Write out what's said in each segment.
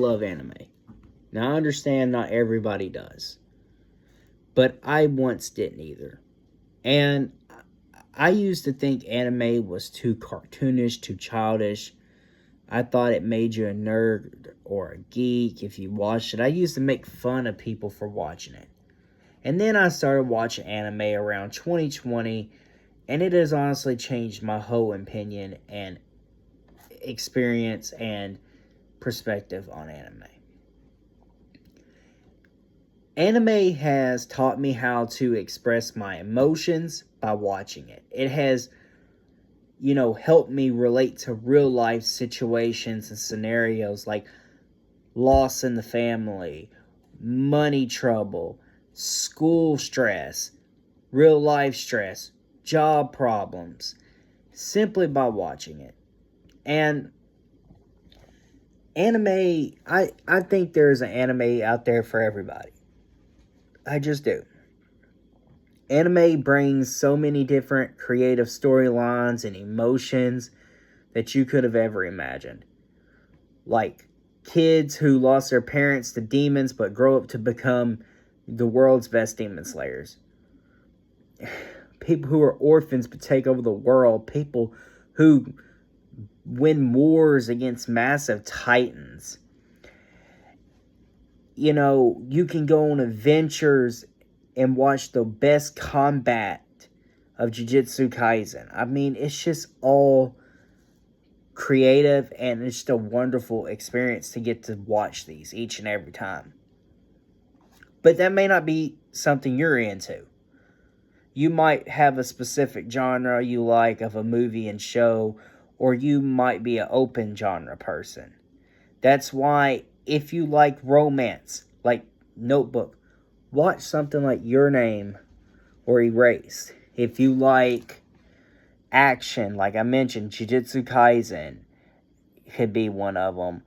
love anime. Now, I understand not everybody does, but I once didn't either. And I used to think anime was too cartoonish, too childish. I thought it made you a nerd or a geek if you watched it. I used to make fun of people for watching it. And then I started watching anime around 2020, and it has honestly changed my whole opinion and experience and perspective on anime. Anime has taught me how to express my emotions by watching it. It has, helped me relate to real life situations and scenarios like loss in the family, money trouble, school stress, real life stress, job problems, simply by watching it. And anime, I think there's an anime out there for everybody. I just do. Anime brings so many different creative storylines and emotions that you could have ever imagined. Like kids who lost their parents to demons but grow up to become the world's best demon slayers. People who are orphans but take over the world. People who win wars against massive titans. You can go on adventures and watch the best combat of Jujutsu Kaisen. I mean, it's just all creative, and it's just a wonderful experience to get to watch these each and every time. But that may not be something you're into. You might have a specific genre you like of a movie and show, or you might be an open genre person. That's why if you like romance, like Notebook, watch something like Your Name or Erased. If you like action, like I mentioned, Jujutsu Kaisen could be one of them.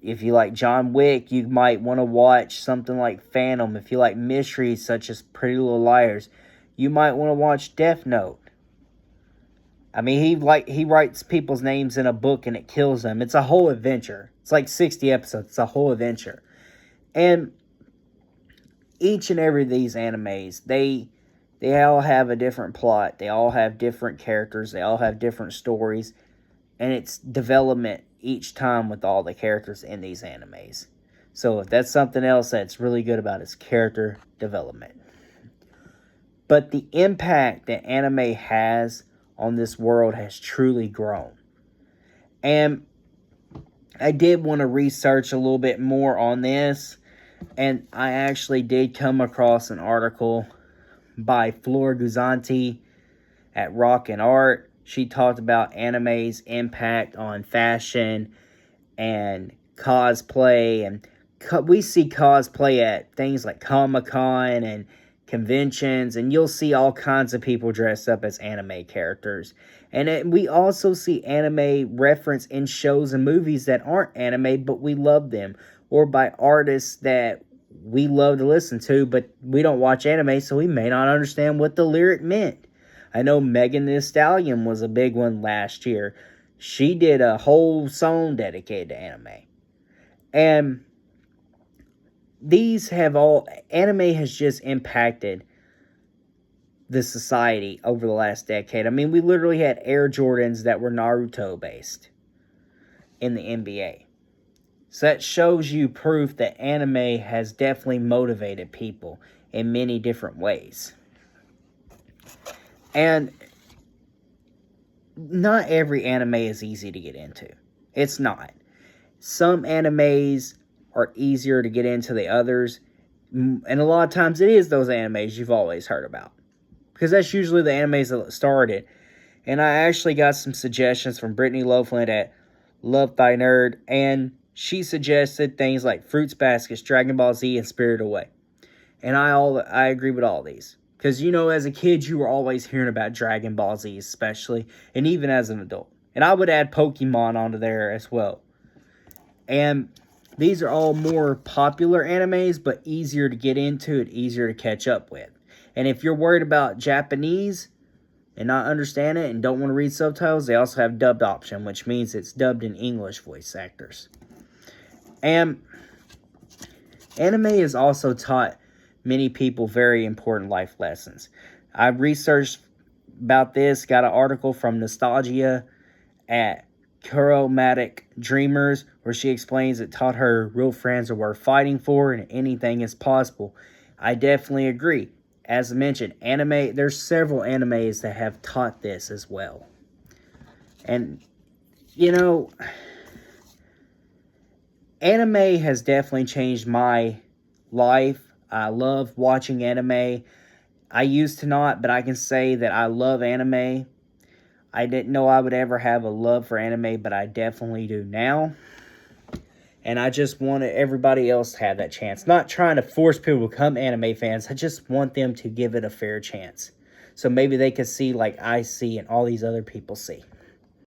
If you like John Wick, you might want to watch something like Phantom. If you like mysteries such as Pretty Little Liars, you might want to watch Death Note. I mean, he writes people's names in a book and it kills them. It's a whole adventure. It's like 60 episodes. It's a whole adventure. And each and every of these animes, they all have a different plot. They all have different characters. They all have different stories. And it's development each time with all the characters in these animes. So if that's something else that's really good about is character development. But the impact that anime has on this world has truly grown. And I did want to research a little bit more on this. And I actually did come across an article by Flora Guzanti at Rock and Art. She talked about anime's impact on fashion and cosplay. And we see cosplay at things like Comic-Con and conventions. And you'll see all kinds of people dressed up as anime characters. And we also see anime reference in shows and movies that aren't anime, but we love them. Or by artists that we love to listen to, but we don't watch anime, so we may not understand what the lyric meant. I know Megan Thee Stallion was a big one last year. She did a whole song dedicated to anime. And anime has just impacted the society over the last decade. I mean, we literally had Air Jordans that were Naruto based in the NBA. So that shows you proof that anime has definitely motivated people in many different ways. And not every anime is easy to get into. It's not. Some animes are easier to get into than others. And a lot of times it is those animes you've always heard about. Because that's usually the animes that started. And I actually got some suggestions from Brittany Loveland at Love Thy Nerd. And she suggested things like Fruits Baskets, Dragon Ball Z, and Spirited Away. And I agree with all these. Because, as a kid, you were always hearing about Dragon Ball Z, especially. And even as an adult. And I would add Pokemon onto there as well. And these are all more popular animes, but easier to get into and easier to catch up with. And if you're worried about Japanese and not understand it and don't want to read subtitles, they also have dubbed option, which means it's dubbed in English voice actors. And anime has also taught many people very important life lessons. I researched about this, got an article from Nostalgia at Chromatic Dreamers, where she explains it taught her real friends are worth fighting for and anything is possible. I definitely agree. As I mentioned, anime, there's several animes that have taught this as well. And, you know, anime has definitely changed my life. I love watching anime. I used to not, but I can say that I love anime. I didn't know I would ever have a love for anime, but I definitely do now. And I just wanted everybody else to have that chance. Not trying to force people to become anime fans. I just want them to give it a fair chance. So maybe they can see like I see and all these other people see.